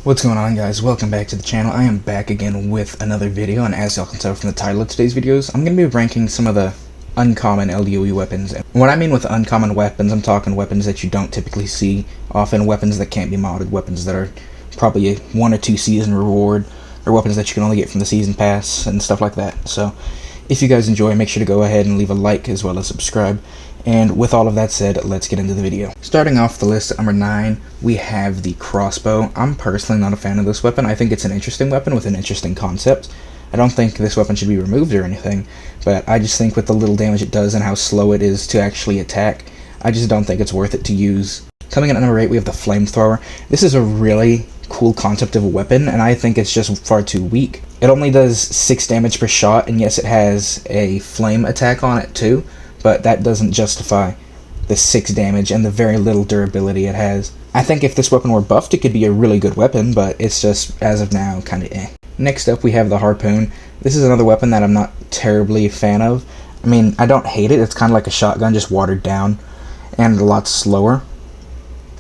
What's going on, guys? Welcome back to the channel. I am back again with another video, and as y'all can tell from the title of today's videos, I'm going to be ranking some of the uncommon LDOE weapons. And what I mean with uncommon weapons, I'm talking weapons that you don't typically see often, weapons that can't be modded, weapons that are probably a 1 or 2 season reward, or weapons that you can only get from the season pass, and stuff like that. So, if you guys enjoy, make sure to go ahead and leave a like as well as subscribe. And with all of that said, let's get into the video. Starting off the list at number 9, we have the crossbow. I'm personally not a fan of this weapon. I think it's an interesting weapon with an interesting concept. I don't think this weapon should be removed or anything, but I just think with the little damage it does and how slow it is to actually attack, I just don't think it's worth it to use. Coming in at number 8, we have the flamethrower. This is a really cool concept of a weapon, and I think it's just far too weak. It only does 6 damage per shot, and yes, it has a flame attack on it too, but that doesn't justify the 6 damage and the very little durability it has. I think if this weapon were buffed, it could be a really good weapon, but it's just, as of now, kinda eh. Next up, we have the harpoon. This is another weapon that I'm not terribly a fan of. I mean, I don't hate it. It's kind of like a shotgun, just watered down and a lot slower.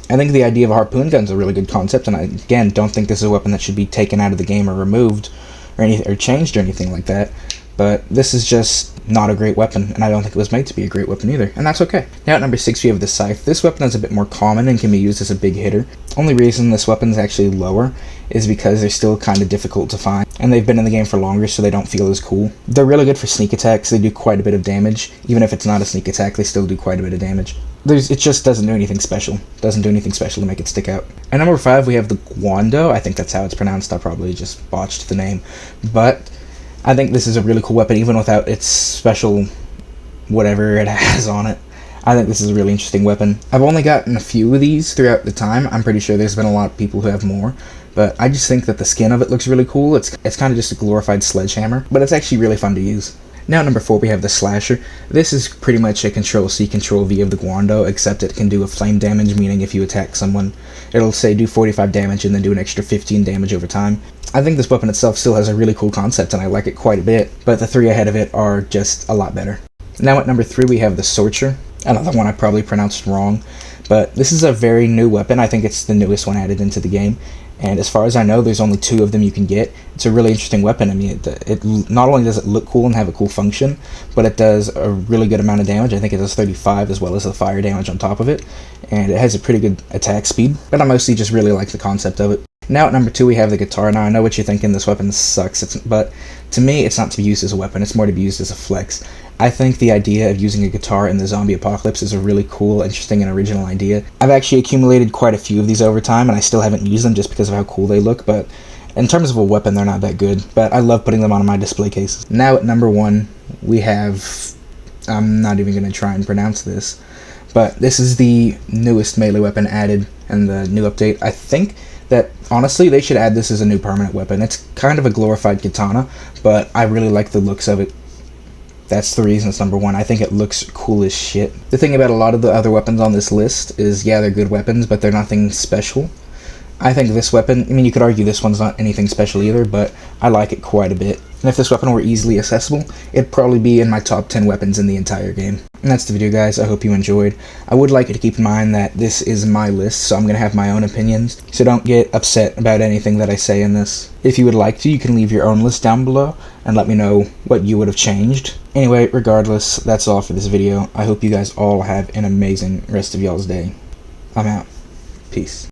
I think the idea of a harpoon gun is a really good concept, and I, again, don't think this is a weapon that should be taken out of the game or removed or anything, or changed or anything like that. But this is just not a great weapon, and I don't think it was made to be a great weapon either, and that's okay. Now at number 6, we have the scythe. This weapon is a bit more common and can be used as a big hitter. Only reason this weapon is actually lower is because they're still kind of difficult to find, and they've been in the game for longer, so they don't feel as cool. They're really good for sneak attacks. They do quite a bit of damage. Even if it's not a sneak attack, they still do quite a bit of damage. It just doesn't do anything special. Doesn't do anything special to make it stick out. At number 5, we have the guando. I think that's how it's pronounced. I probably just botched the name, but I think this is a really cool weapon, even without its special whatever it has on it. I think this is a really interesting weapon. I've only gotten a few of these throughout the time. I'm pretty sure there's been a lot of people who have more, but I just think that the skin of it looks really cool. It's kind of just a glorified sledgehammer, but it's actually really fun to use. Now at number 4, we have the slasher. This is pretty much a Control-C, Control-V of the guando, except it can do a flame damage, meaning if you attack someone, it'll say do 45 damage and then do an extra 15 damage over time. I think this weapon itself still has a really cool concept, and I like it quite a bit, but the 3 ahead of it are just a lot better. Now at number 3, we have the Sorcher. Another one I probably pronounced wrong, but this is a very new weapon. I think it's the newest one added into the game, and as far as I know, there's only 2 of them you can get. It's a really interesting weapon. I mean, it not only does it look cool and have a cool function, but it does a really good amount of damage. I think it does 35 as well as the fire damage on top of it, and it has a pretty good attack speed, but I mostly just really like the concept of it. Now at number 2, we have the guitar. Now I know what you're thinking, this weapon sucks, but to me it's not to be used as a weapon, it's more to be used as a flex. I think the idea of using a guitar in the zombie apocalypse is a really cool, interesting, and original idea. I've actually accumulated quite a few of these over time, and I still haven't used them just because of how cool they look, but in terms of a weapon, they're not that good, but I love putting them on my display cases. Now at number 1, we have, I'm not even going to try and pronounce this, but this is the newest melee weapon added in the new update. I think that, honestly, they should add this as a new permanent weapon. It's kind of a glorified katana, but I really like the looks of it. That's the reason it's number 1. I think it looks cool as shit. The thing about a lot of the other weapons on this list is, yeah, they're good weapons, but they're nothing special. I think this weapon, I mean, you could argue this one's not anything special either, but I like it quite a bit. And if this weapon were easily accessible, it'd probably be in my top 10 weapons in the entire game. And that's the video, guys. I hope you enjoyed. I would like you to keep in mind that this is my list, so I'm going to have my own opinions, so don't get upset about anything that I say in this. If you would like to, you can leave your own list down below and let me know what you would have changed. Anyway, regardless, that's all for this video. I hope you guys all have an amazing rest of y'all's day. I'm out. Peace.